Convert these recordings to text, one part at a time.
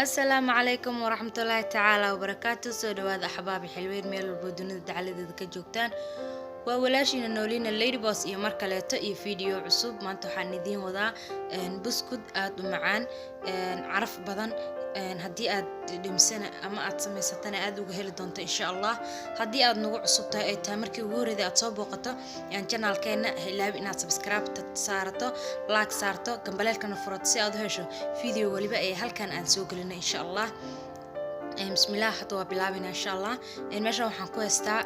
السلام عليكم ورحمة الله تعالى وبركاته. سو دوااد أحبابي حلوين ميل البودونة دعالة كجوكتان وولاشين النولين الليدي بوس iyo mar kaleeto iyo video cusub maanta waxaan idiin wadaa buskud aad u macaan caraf badan haddii aad dhimsana ama aad samaysatana aad uga heli doonto insha Allah haddii aad nagu cusub tahay ay tahay markii ugu horeeyay aad soo booqato channelkeena hilaabi inaad subscribe saarato like saarto gambaleelkana furato si aad u hesho video waliba ee halkan aan soo gelino insha Allah بسم الله حطوا بلابنا إن شاء الله المشروع حنكون استا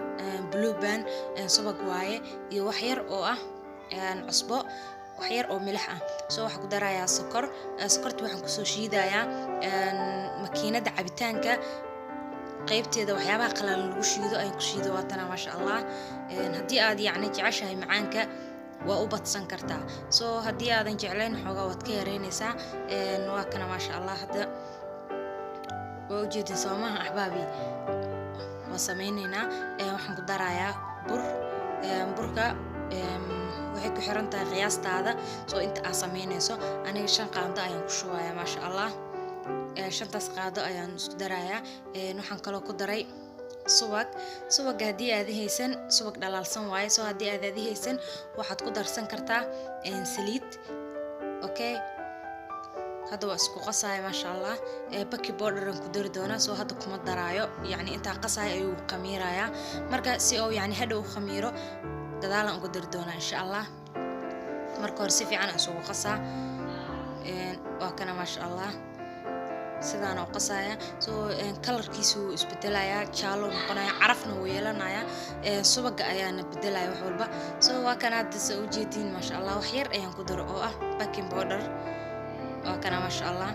بلو بان صبغ واي يوحير أو عصبة وحير أو ملحة سو حكو درايا سكرت وحنكو سوشي دايا ماكينة عبيتانكا قيبتي ذا وحيابها قلال الوشيدو أي كشيدو واتنا ما شاء الله هدي آدي يعني تعشها معانك وأوبت سنكرتا سو هدي آدي جعلين حوغا واتكيرينيسا نواكنا ما شاء الله هدا وجدي صومها أحبابي وسمينينا وحن قدرايا بركة وحكي حرنتا قياس هذا سو أنت أسميني سو أنا شن قاعدة أيام شوية ما شاء الله شن تسقاعدة أيام قدرايا نحن كلو قدراي سوق هدي هذه سن سوق دلال سن واي سو هدي هذه سن واحد قدر سن كرتا سليت أوكي هذا واسكو قصاي ما شاء الله باكي بودر كدور دونا سو هذا كم درايو يعني انت قصاي ايو خميرايا marka si oo yani hadhow khamiiro dadaalan ugu dir doona insha Allah marka hor si fiican isugu qasaa waa kana ma sha Allah sidaan oo qasaaya soo kalarkiisu isbedelaya jaalo noqonaya carafna uu yeelanaya subaga ayaana bedelaya wax walba soo waa kana soo jeedin ma sha Allah wax yar ayaan ku daro oo ah baking powder وكنا ما شاء الله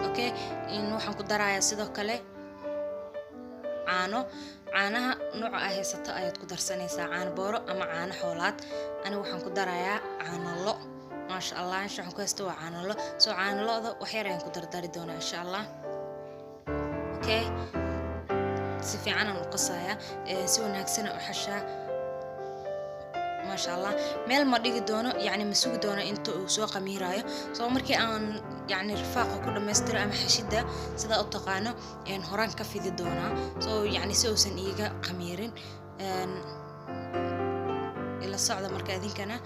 اوكي انو waxaan ku darayaa sidoo kale caanaha nooca ah heysata ayaad ku darsanaysaa caano booro ama caano xoolaad aniga waxaan ku darayaa caano lo ma sha Allah waxaan ku haysto caano lo soo caano lo'da wax yar ayaan ku dardari doonaa insha Allah okay si fiican aan u qasayaa si wanaagsan u xashaa ما شاء الله ميل ما ديجي دونه يعني مسوق دونه أنتو سوق ميرايا سو مركي أن يعني رفاقه كل ما يستر أم حشدة سدا أتقانه إن هران كفي ذي دونه سو يعني سو سن إيجا قميرين إلى الصعدة مركزين كنا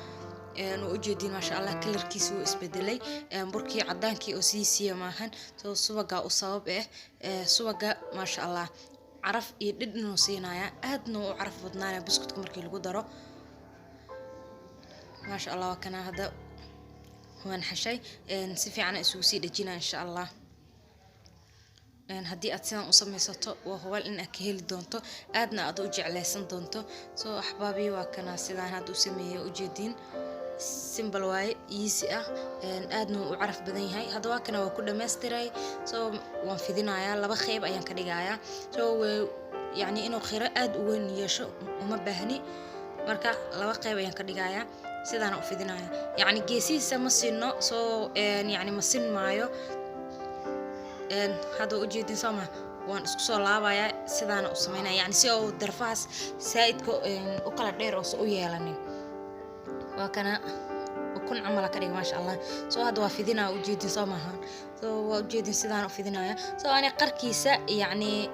وأجدين ما شاء الله كل ركيسو اسبدلي بركي عدان كي أسيسية ماهن سو سوقا أصاب سوقا ما شاء الله عرف يدنا صينايا أهدنا وعرف بدنا بسكت مركي القدرة ما شاء الله وكان هذا هو نحشي نسفي عنا سوسي دجينا إن شاء الله هدي أتسنا أصمي صوته وهو إن أكيل دونتو أدنى أدوجي على سن دونتو سو أحبابي وكان سيدان هادو سميه وجدين سيمبل واي يسيا أدنى وعرف بدني هاي هذا وكان وكل ماستراي سو وانفذنا يا لبا خيب أيام كديجايا سو يعني إنه خير أد وين يشو وما بهني مركا لبا خيب أيام كديجايا سيدان أفيدناها يعني جيسيسة مسينو سو يعني مسين مايو هذا وجدين سما وان اسكو لابايا سيدان أسمينا يعني سيو درفاس سايدكو وكلا دير أو يالني وكان وكن عملك كريم ما شاء الله سو هذا وافيدنا وجدين سما سو وجدين سيدان أفيدناها سو أنا قركيسة يعني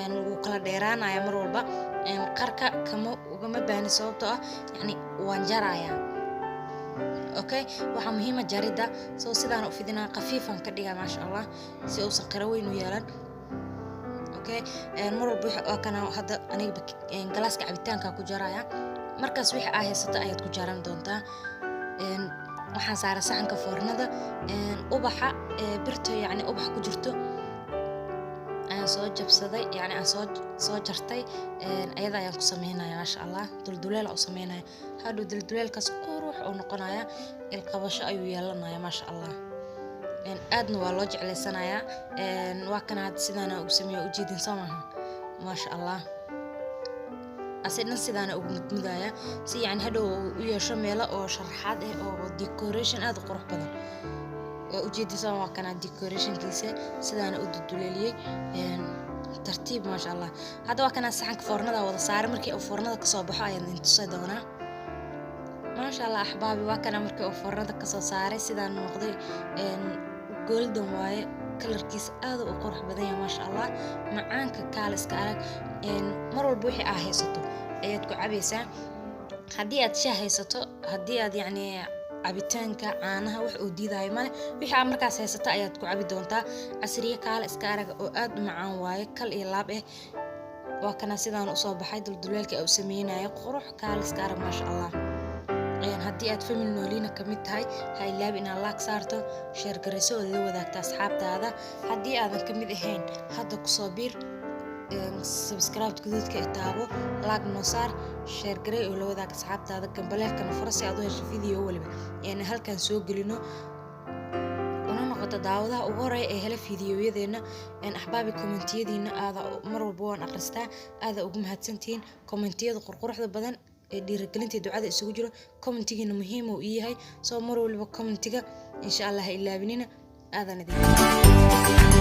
وكلا ديرانا يا مرولبا قركا كمو وما بين صوته يعني وانجرايا اوكي waxa muhiim ah jarida soo sidaan u fidina qafiifan ka dhiga ma sha Allah si uu sanqara weyn u yeelan okay mar walba kana hada aniga galaaska cabitaanka ku jaraya markaas wixii ay haysato ayaad ku jaran doontaa waxaan saaray saxanka foornada ubaxa birto yani ubax ku jirto soo jabsaday yani aan soo jartay ayada ayaan ku sameeyay ma sha Allah dulduleel oo sameeyay haduu dulduleelkaas qurux oo noqonaya qabasho ayuu yeelanaya ma sha Allah aadna waa loo jeclaysanaya waa kana sidana ugu sameeyo u jeedin samaha ma sha Allah asidna sidana ugu mudmudaya si yani hadhow u yeesho meelo oo sharaxaad ah oo decoration aad u qurux badan وجدي سوا كان ديكوريشن كيسة سدانا ودوليلي ترتيب ما شاء الله هذا كان السحن كفرنا ولا صار مركي أو فرنا كصباحا يعني انتو صيدونا ما شاء الله أحبابي وكان مركي أو فرنا كصاري سدانا مقضي جولدن واي kalarkiisa aad u qurux badan yahay maasha Allah macaanka kaal iska arag mar walba wixii aad haysato ayaad ku cabaysaa haddii aad shaah haysato haddii aad yacni cabitaanka caanaha wax uu diidayo male wixii aad markaas haysato ayaad ku cabi doontaa casriye kaal iska arag oo aad u macaan waaye kal iyo laab waa kana sidaan u soo baxay dulduleelka uu sameeyay qurux kaal iska arag maasha Allah haddii aad family noolina kamid tahay ha ilaab inaad like saarto share garayso oo la wadaagto asxaabtaada haddii aadan kamid ahayn hadda ku soo biir subscribe guduudka taabo like noo saar share garay oo la wadaag asxaabtaada gambaleelkana furo si aad u hesho video waliba halkan soo gelino una noqoto daawadaha ugu horeeya ee hela fiidiyoyadeena axbaabi commentiyadiina aada mar walba waan akhristaa aada ugu mahadsantihiin commentiyada qurquruxda badan dhiirigelinta ducada isugu jiro commentigiina muhiim uu yahay soo mar walba commentiga insha Allah ha ilaabinina aadan idin